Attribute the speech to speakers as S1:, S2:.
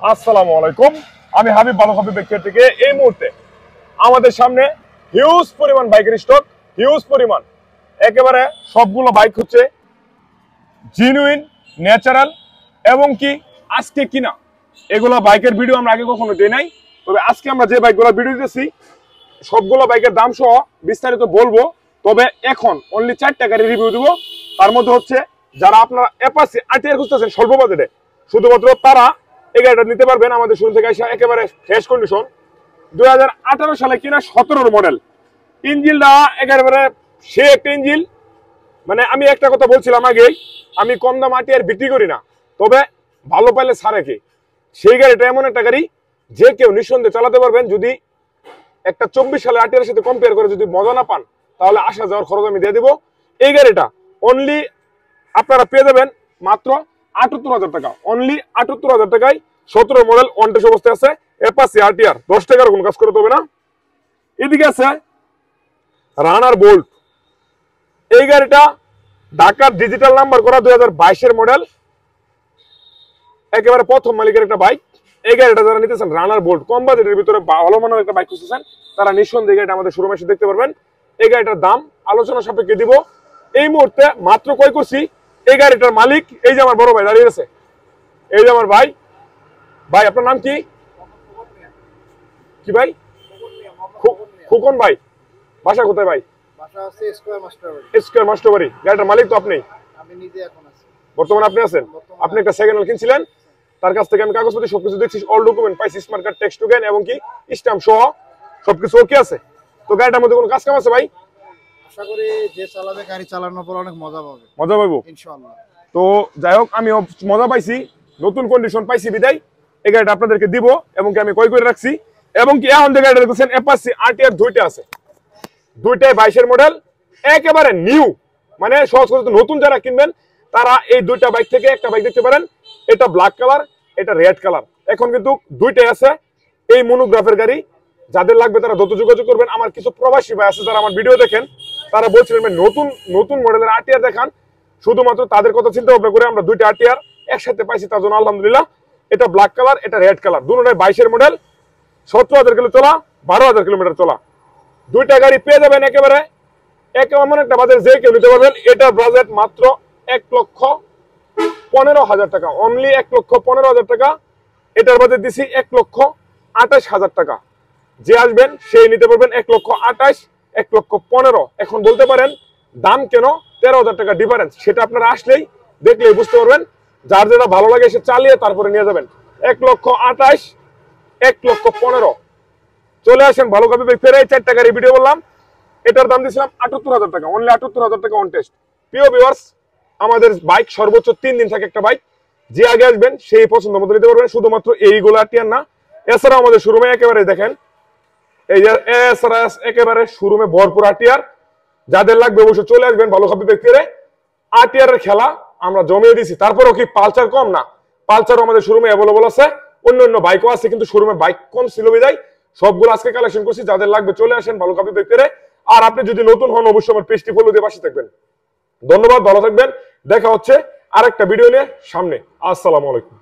S1: আসসালামু আলাইকুম, আমি হাবিব ভালো হাবিব ব্যক্তির থেকে এই মুহূর্তে আমাদের সামনে হিউজ পরিমাণ বাইকের স্টক, হিউজ পরিমাণ একেবারে সবগুলো বাইক হচ্ছে জেনুইন, ন্যাচারাল এবং কি আজকে কিনা এগুলো বাইকের ভিডিও আমরা আগে কখনো দেই নাই। তবে আজকে আমরা যে বাইকগুলো ভিডিও দিতেছি সবগুলো বাইকের দাম সহ বিস্তারিত বলবো। তবে এখন অনলি 4টা গাড়ি রিভিউ দিব। তার মধ্যে হচ্ছে যারা আপনারা অ্যাপাচি আরটিআর খুঁজতেছেন স্বল্প বাজেটে, শুধুমাত্র তারা এই গাড়িটা নিতে পারবেন আমাদের শুরু থেকে এসে। একেবারে ফ্রেশ কন্ডিশন, 2018 সালে কিনা 17 মডেল। ইঞ্জিনটা একেবারে সে একটা ইঞ্জিন, মানে আমি একটা কথা বলছিলাম আগেই, আমি কম দাম আরটিআর বিক্রি করি না, তবে ভালো পাইলে ছাড়ে কি। সেই গাড়িটা এমন একটা গাড়ি যে কেউ নিঃসন্দেহে চালাতে পারবেন। যদি একটা 24 সালে আরটিআর সাথে কম্পেয়ার করে যদি মজা না পান, তাহলে আসা যাওয়ার খরচ আমি দিয়ে দিব। এই গাড়িটা অনলি আপনারা পেয়ে যাবেন মাত্র 78,000 টাকা, অনলি 78,000 টাকায় 17 মডেল অন টেস্ট অবস্থায় আছে অ্যাপাচি আরটিআর। 10 টাকার কোনো কাজ করতে হবে না। এদিকে আছে রানার বোল্ট। এই গাড়িটা ঢাকার ডিজিটাল নাম্বার করা 2022 মডেল, একেবারে প্রথম মালিকের একটা বাইক। এই গাড়িটা যারা নিতেছেন রানার বোল্ট, কম বাজেটের ভিতরে ভালো মানের একটা বাইক খুঁজতেছেন, তারা নিঃসন্দেহে গাড়িটা আমাদের শোরুমে এসে দেখতে পারবেন। এই গাড়িটার দাম আলোচনা সাপেক্ষে দিব। এই মুহূর্তে মাত্র ক্রয় করছি। এই গাড়িটার মালিক এই যে আমার বড় ভাই দাঁড়িয়ে আছে, এই যে আমার ভাই। ভাই আপনার নাম কি? কি ভাই? খুকন ভাই। বাসা কোথায় ভাই?
S2: বাসা আছে স্কয়ার মাস্টারবাড়ি।
S1: স্কয়ার মাস্টারবাড়ি। গাড়িটার মালিক তো আপনি?
S2: আমি নিজে এখন আছি।
S1: বর্তমানে আপনি আছেন? আপনি একটা সেকেন্ড হ্যান্ড কিনছিলেন, তার কাছ থেকে আমি কাগজপত্র সবকিছু দেখছি, অল ডকুমেন্ট পাইছি, স্মার্ট কার্ড, টেক্সট টোকেন এবং কি স্ট্যাম্প সহ সবকিছু ওকে আছে। তো গাড়িটার মধ্যে কোনো কাজ কাম আছে ভাই?
S2: আশা করি যে চালাবে গাড়ি চালানোর পর অনেক মজা পাবে,
S1: মজা পাবো
S2: ইনশাআল্লাহ।
S1: তো যাই হোক, আমিও মজা পাইছি, নতুন কন্ডিশন পাইছি বিদায় এই গাড়িটা আপনাদেরকে দিব এবং কি আমি ক্রয় করে রাখছি। এবং কি এখন যে গাড়িটা দেখছেন অ্যাপাচি আরটিআর, দুইটা আছে, দুইটাই 22 মডেল, একেবারে নিউ। মানে সহজ কথা, নতুন যারা কিনবেন তারা এই দুইটা বাইক থেকে একটা বাইক দেখতে পারেন। এটা ব্ল্যাক কালার, এটা রেড কালার। এখন কিন্তু দুইটাই আছে এই মনোগ্রাফের গাড়ি। যাদের লাগবে তারা দ্রুত যোগাযোগ করবেন। আমার কিছু প্রবাসী ভাই আছে যারা আমার ভিডিও দেখেন, তারা বলছিলেন নতুন নতুন মডেলের আরটিআর দেখান। শুধুমাত্র তাদের কথা চিন্তা ভাবনা করে আমরা দুইটা আরটিআর একসাথে পাইছি, তার জন্য আলহামদুলিল্লাহ। এটা ব্ল্যাক কালার, এটা রেড কালার, দুটোটাই 22 মডেল, 17,000 কিলো চলা, 12,000 কিলোমিটার চলা। দুইটা গাড়ি পেয়ে যাবেন একেবারে এমন একটা বাজেট যে কেউ নিতে পারবেন। এটার বাজেট মাত্র 1,15,000 টাকা, অনলি 1,15,000 টাকা। এটার বাজেট দিছি 1,28,000 টাকা। যে আসবেন সেই নিতে পারবেন 1,28,000, 1,15,000। এখন বলতে পারেন দাম কেন 13,000 টাকা ডিফারেন্স, সেটা আপনারা আসলেই দেখলেই বুঝতে পারবেন। যার যেটা ভালো লাগে সে চালিয়ে তারপরে নিয়ে যাবেন। 1,28,000, 1,15,000। চলে আসেন ভালোভাবে ফেরে। 4টা গাড়ি ভিডিও বললাম, এটার দাম দিয়েছিলাম 78,000 টাকা, অনলি 78,000 টাকা অন টেস্ট। প্রিয় ভিউয়ার্স, আমাদের বাইক সর্বোচ্চ 3 দিন থাকে একটা বাইক। যে আগে আসবেন সেই পছন্দ মতো নিতে পারবেন। শুধুমাত্র এইগুলো আরটিআর না, এছাড়া আমাদের শোরুমে একেবারে দেখেন এই যে এছাড়া একেবারে শোরুমে ভরপুর আরটিআর। যাদের লাগবে অবশ্যই চলে আসবেন ভালোভাবে ফেরে। আরটিআর এর খেলা আমরা জমিয়ে দিছি। তারপরেও কি পালসার কম না? পালসারও আমাদের শোরুমে অ্যাভেলেবল আছে, অন্য বাইকও আছে, কিন্তু শোরুমে বাইক কম ছিল বিদায় সবগুলো আজকে কালেকশন করছি। যাদের লাগবে চলে আসেন ভালোভাবে ফেরে। আর আপনি যদি নতুন হন অবশ্যই আমার পেজটি ফলো দিয়ে পাশে থাকবেন। ধন্যবাদ, ভালো থাকবেন। দেখা হচ্ছে আরেকটা ভিডিও নিয়ে সামনে। আসসালামু আলাইকুম।